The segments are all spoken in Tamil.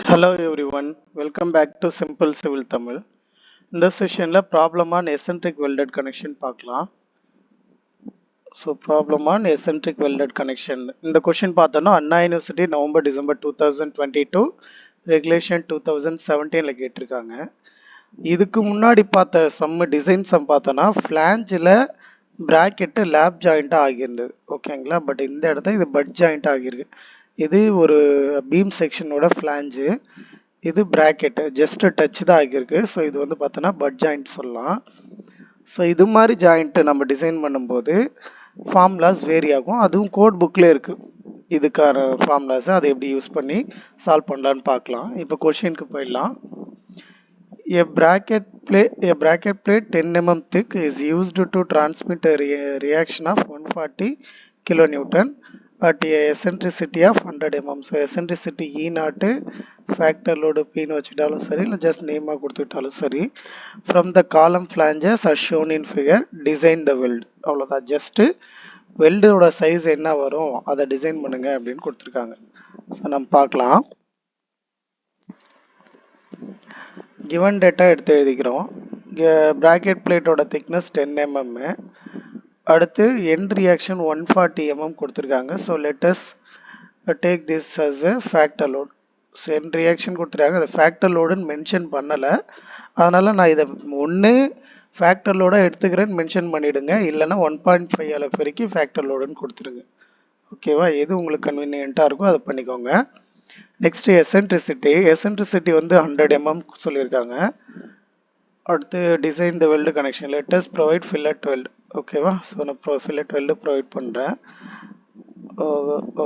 Hello everyone, welcome back to Simple Civil Tamil. இந்த செஷன்ல problem on eccentric welded connection பார்க்கலாம். So problem on eccentric welded connection. இந்த கொஷின் பார்த்தோன்னா Anna university November December 2022 regulation 2017 கேட்டிருக்காங்க. இதுக்கு முன்னாடி பார்த்த டிசைன் சம் பார்த்தோன்னா ஃபிளாஞ்சில் பிராக்கெட்டு லேப் ஜாயிண்ட்டாக ஆகியிருந்தது. ஓகேங்களா, பட் இந்த இடத்த இது பட் ஜாயிண்ட் ஆகியிருக்கு. இது ஒரு பீம் செக்ஷனோட ஃபிளாஞ்சு, இது பிராக்கெட்டு ஜஸ்ட் டச் தான் ஆகியிருக்கு. ஸோ இது வந்து பார்த்தோன்னா பட் ஜாயிண்ட் சொல்லலாம். ஸோ இது மாதிரி ஜாயிண்ட்டு நம்ம டிசைன் பண்ணும்போது ஃபார்முலாஸ் வேரி ஆகும். அதுவும் கோட் புக்கில் இருக்குது இதுக்கான ஃபார்முலாஸை, அதை எப்படி யூஸ் பண்ணி சால்வ் பண்ணலான்னு பார்க்கலாம். இப்போ கொஷினுக்கு போயிடலாம். A bracket plate 10 mm thick is used to transmit a reaction of 140 kilonewton at a eccentricity of 100 mm. So eccentricity E naught factor load P னு வச்சுட்டாலும் சரி, இல்லை just name கொடுத்துட்டாலும் சரி. From the column flanges as shown in figure, design the weld. அவ்வளோதான், just வெல்டோட சைஸ் என்ன வரும் அதை டிசைன் பண்ணுங்க அப்படின்னு கொடுத்துருக்காங்க. ஸோ நம்ம பார்க்கலாம். given data எடுத்து எழுதிக்கிறோம். bracket plate ஓட thickness 10 mm, அடுத்து end reaction 140 mm கொடுத்துருக்காங்க. So let us take this as a factor load. So end reaction கொடுத்துருக்காங்க, அதை factor loadன்னு மென்ஷன் பண்ணலை. அதனால் நான் இதை ஒன்று ஃபேக்டர் லோடாக எடுத்துக்கிறேன்னு மென்ஷன் பண்ணிவிடுங்க, இல்லைன்னா 1.5 அளவு வரைக்கும் ஃபேக்டர் லோடுன்னு கொடுத்துருங்க. ஓகேவா, எது உங்களுக்கு கன்வீனியண்ட்டாக இருக்கோ அதை பண்ணிக்கோங்க. நெக்ஸ்ட் எசென்ட்ரிசிட்டி வந்து 100 mm சொல்லியிருக்காங்க. அடுத்து design the weld connection, let's provide fillet weld. ஓகேவா, ஸோ நான் ஃபில்லட் வெல்டு ப்ரொவைட் பண்ணுறேன்.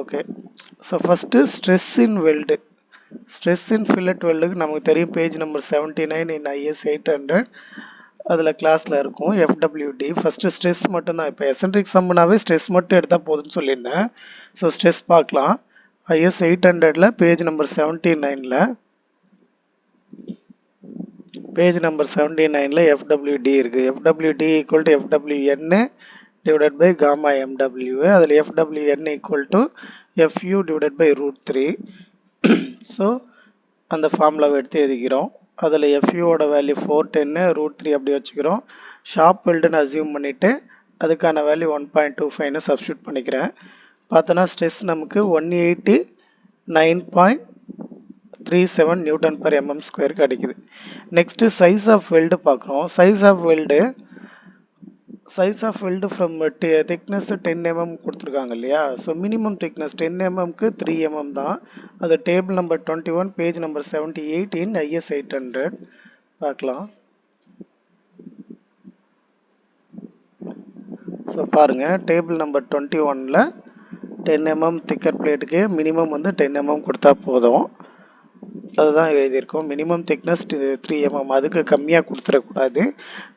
Okay, so first stress in weld. Stress in fillet வெல்டுக்கு நமக்கு தெரியும், பேஜ் நம்பர் 79 இன் IS 800 அதில் கிளாஸில் இருக்கும் FWD. ஃபஸ்ட்டு ஸ்ட்ரெஸ் மட்டும்தான். இப்போ எசென்ட்ரிக் சம்னாவே ஸ்ட்ரெஸ் மட்டும் எடுத்தால் போதும்னு சொல்லியிருந்தேன். ஸோ ஸ்ட்ரெஸ் பார்க்கலாம். IS 800ல பேஜ் நம்பர் 79ல FWD இருக்கு. FWD equal to FWN divided by gamma MW. அதில் FWN equal to FU divided by √3. So அந்த ஃபார்முலாவை எடுத்து எழுதிக்கிறோம். அதில் FU ஓட வேல்யூ 410, √3 அப்படி வச்சுக்கிறோம். ஷார்ப் வெல்டுன்னு அசியூம் பண்ணிவிட்டு அதுக்கான வேல்யூ 1.25ன்னு சப்ஸ்டியூட் பண்ணிக்கிறேன். பார்த்தோன்னா ஸ்ட்ரெஸ் நமக்கு 189.37 நியூட்டன் பர் mm ஸ்கொயர் கிடைக்குது. நெக்ஸ்ட் சைஸ் ஆஃப் வெல்டு பார்க்குறோம். Size of weld from thickness 10 mm கொடுத்துருக்காங்க இல்லையா. ஸோ மினிமம் திக்னஸ் 10 mmக்கு 3 mm தான். அது table number 21 page number 78 in IS 800 பார்க்கலாம். ஸோ பாருங்கள், டேபிள் நம்பர் 21ல 10 mm திக்கர் பிளேட்டுக்கு மினிமம் வந்து 10 mm கொடுத்தா போதும். அதுதான் எழுதியிருக்கோம். மினிமம் திக்னஸ் 3 mm, அதுக்கு கம்மியாக கொடுத்துடக்கூடாது.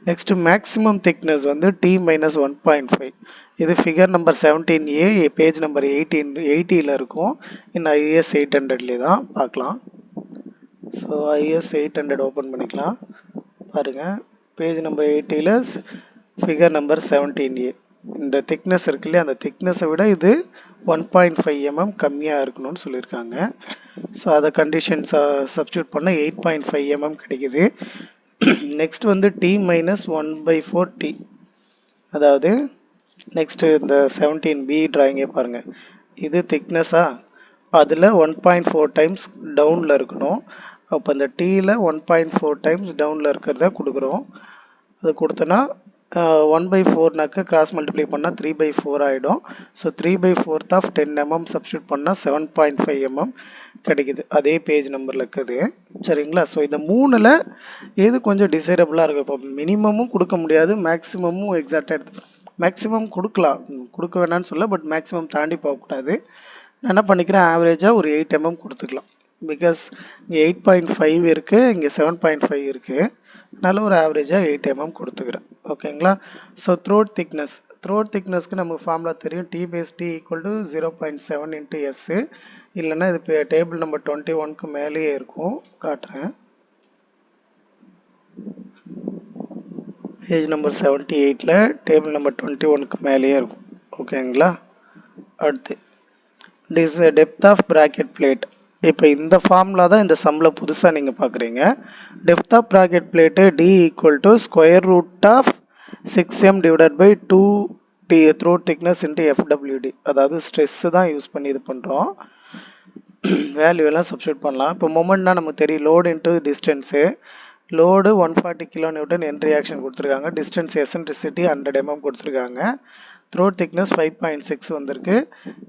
நெக்ஸ்ட் மேக்ஸிமம் திக்னஸ் வந்து T-1.5. இது figure number 17A page number 80ல் இருக்கும். இன்னும் IS 800லே தான் பார்க்கலாம். ஸோ IS 800 ஓப்பன் பண்ணிக்கலாம். பாருங்கள், பேஜ் நம்பர் 80ல் ஃபிகர் நம்பர் 17A இந்த திக்னஸ் இருக்கு இல்லையா, அந்த திக்னஸை விட இது 1.5 mm கம்மியாக இருக்கணும்னு சொல்லியிருக்காங்க. ஸோ அதை கண்டிஷன்ஸ் சப்ஸ்டியூட் பண்ண 8.5 mm கிடைக்குது. நெக்ஸ்ட் வந்து T-1/4T, அதாவது நெக்ஸ்ட் இந்த 17B டிராயிங்கே பாருங்கள், இது திக்னஸாக அதில் 1.4 டைம்ஸ் டவுனில் இருக்கணும். அப்போ இந்த Tயில் 1.4 டைம்ஸ் டவுனில் இருக்கிறத கொடுக்குறோம். அது கொடுத்தோன்னா 1/4னாக்க கிராஸ் மல்டிப்ளை பண்ணால் 3/4 ஆகிடும். ஸோ 3/4 ஆஃப் 10 mm சப்ஸ்டியூட் பண்ணால் 7.5 mm கிடைக்குது. அதே பேஜ் நம்பரில் இருக்குது. சரிங்களா, ஸோ இந்த மூணில் எது கொஞ்சம் டிசைரபிளாக இருக்குது. இப்போ மினிமமும் கொடுக்க முடியாது, மேக்ஸிமமும் எக்ஸாக்டாக எடுத்து மேக்ஸிமம் கொடுக்கலாம், கொடுக்க வேணான்னு சொல்ல, பட் மேக்ஸிமம் தாண்டி போகக்கூடாது. நான் என்ன பண்ணிக்கிறேன், ஆவரேஜாக ஒரு 8 mm கொடுத்துக்கலாம். பிகாஸ் இங்கே 8.5 இருக்குது, இங்கே 7.5 இருக்குது. அதனால ஒரு ஆவரேஜாக 8 mm கொடுத்துக்கிறேன். ஓகேங்களா, ஸோ த்ரோட் திக்னஸ்க்கு நமக்கு ஃபார்முலா தெரியும். T/T ஈக்குவல் டு 0.7 × S, இல்லைன்னா இது இப்போ டேபிள் நம்பர் 21க்கு மேலேயே இருக்கும், காட்டுறேன். பேஜ் நம்பர் 78ல் டேபிள் நம்பர் 21க்கு மேலேயே இருக்கும். ஓகேங்களா, அடுத்து டெப்த் ஆஃப் பிராக்கெட் பிளேட். இப்போ இந்த ஃபார்முலா தான் இந்த சம்மில் புதுசாக நீங்கள் பார்க்குறீங்க. Depth of bracket plate d equal to square root of 6m divided by 2 throat thickness into FWD. அதாவது ஸ்ட்ரெஸ்ஸு தான் யூஸ் பண்ணி இது பண்ணுறோம். வேல்யூ எல்லாம் சப்ஸ்டியூட் பண்ணலாம். இப்போ மொமெண்ட்னா நமக்கு தெரியும், load into distance. Load 140 kilo newton, என் ரியாக்ஷன் கொடுத்துருக்காங்க. டிஸ்டன்ஸ் எசன்ட்ரிசிட்டி 100 mm கொடுத்துருக்காங்க. த்ரோட் திக்னஸ் 5.6 வந்திருக்கு.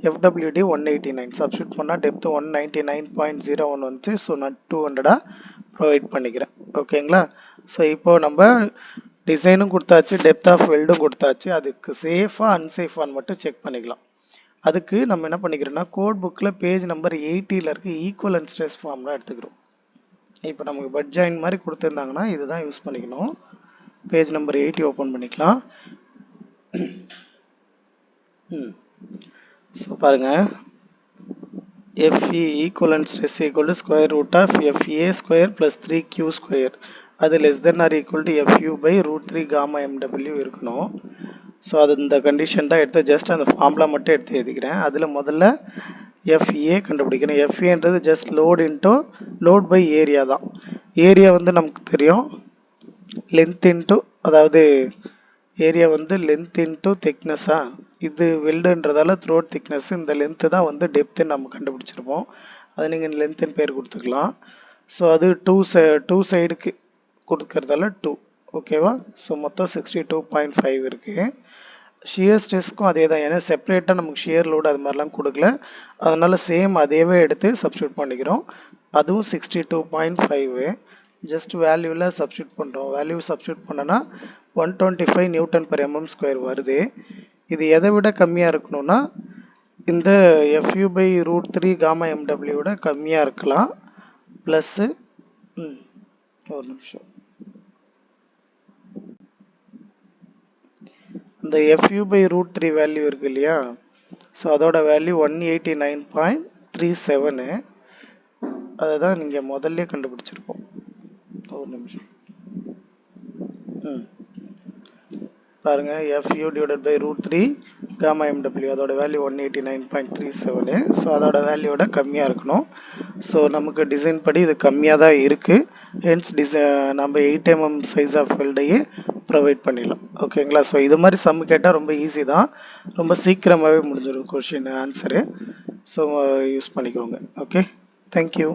எஃப்டபிள்யூடி 189. சப்ஸ்டியூட் பண்ணால் டெப்த் 199.01 வந்துச்சு. ஸோ நான் 200 ப்ரொவைட் பண்ணிக்கிறேன். ஓகேங்களா? ஸோ இப்போ நம்ம டிசைனும் கொடுத்தாச்சு, டெப்த் ஆஃப் வெல்டும் கொடுத்தாச்சு. அதுக்கு சேஃபாக அன்சேஃபான்னு மட்டும் செக் பண்ணிக்கலாம். அதுக்கு நம்ம என்ன பண்ணிக்கிறோம்னா, கோட் புக்கில் பேஜ் நம்பர் 80 இருக்க ஈக்குவலன்ட் ஸ்ட்ரெஸ் ஃபார்ம்லாம் எடுத்துக்கிறோம். இப்போ நமக்கு பட் ஜாயின் மாதிரி கொடுத்துருந்தாங்கன்னா இதுதான் யூஸ் பண்ணிக்கணும். பேஜ் நம்பர் 80 ஓப்பன் பண்ணிக்கலாம். ஸோ பாருங்கள், FE equivalent stress equal to square root of FA square plus 3Q square. அது less than or equal to FU by √3 gamma MW இருக்கணும். ஸோ அது இந்த கண்டிஷன் தான் எடுத்து ஜஸ்ட் அந்த ஃபார்முலா மட்டும் எடுத்து எழுதிக்கிறேன். அதில் முதல்ல FA கண்டுபிடிக்கணும். FAன்றது just load into load by area தான். ஏரியா வந்து நமக்கு தெரியும், லென்த் இன்ட்டு, அதாவது ஏரியா வந்து லென்த் இன்ட்டு திக்னஸா. இது வெல்டுன்றதால த்ரோட் திக்னஸ், இந்த லென்த்து தான் வந்து டெப்த்துன்னு நம்ம கண்டுபிடிச்சிருப்போம். அது நீங்கள் லென்த்துன்னு பேர் கொடுத்துக்கலாம். ஸோ அது டூ சைடுக்கு கொடுக்கறதால 2. ஓகேவா? ஸோ மொத்தம் 62.5 இருக்குது. ஷியர் ஸ்ட்ரெஸ்க்கும் அதே தான், ஏன்னா செப்பரேட்டாக நமக்கு ஷியர் லோடு அது மாதிரிலாம் கொடுக்கல. அதனால சேம் அதேவே எடுத்து சப்ஸ்டியூட் பண்ணிக்கிறோம். அதுவும் 62.5. ஜஸ்ட் வேல்யூவில் சப்ஸ்டியூட் பண்ணுறோம். வேல்யூ சப்ஸ்டியூட் பண்ணனா 125 நியூட்டன் per mm² வருது. இது எதை விட கம்மியாக இருக்கணும்னா இந்த FU பை √3 காமா MW விட கம்மியாக இருக்கலாம். ப்ளஸ்ஸு ஒரு நிமிஷம், இந்த FU பை √3 வேல்யூ இருக்கு இல்லையா? ஸோ அதோட வேல்யூ 189.37. அதை தான் நீங்கள் முதல்ல கண்டுபிடிச்சிருப்போம். ஒரு நிமிஷம் பாருங்க, FU divided by √3 gamma MW அதோட வேல்யூ 189.37. ஸோ அதோட வேல்யூவோட கம்மியாக இருக்கணும். ஸோ நமக்கு டிசைன் படி இது கம்மியாக தான் இருக்குது. ஹென்ஸ் நம்ம 8 mm சைஸ் ஆஃப் வெல்டையே ப்ரொவைட் பண்ணிடலாம். ஓகேங்களா? ஸோ இது மாதிரி சம் கேட்டால் ரொம்ப ஈஸி தான், ரொம்ப சீக்கிரமாகவே முடிஞ்சிடும் கொஷின் ஆன்சரு. ஸோ யூஸ் பண்ணிக்கோங்க. Okay, thank you.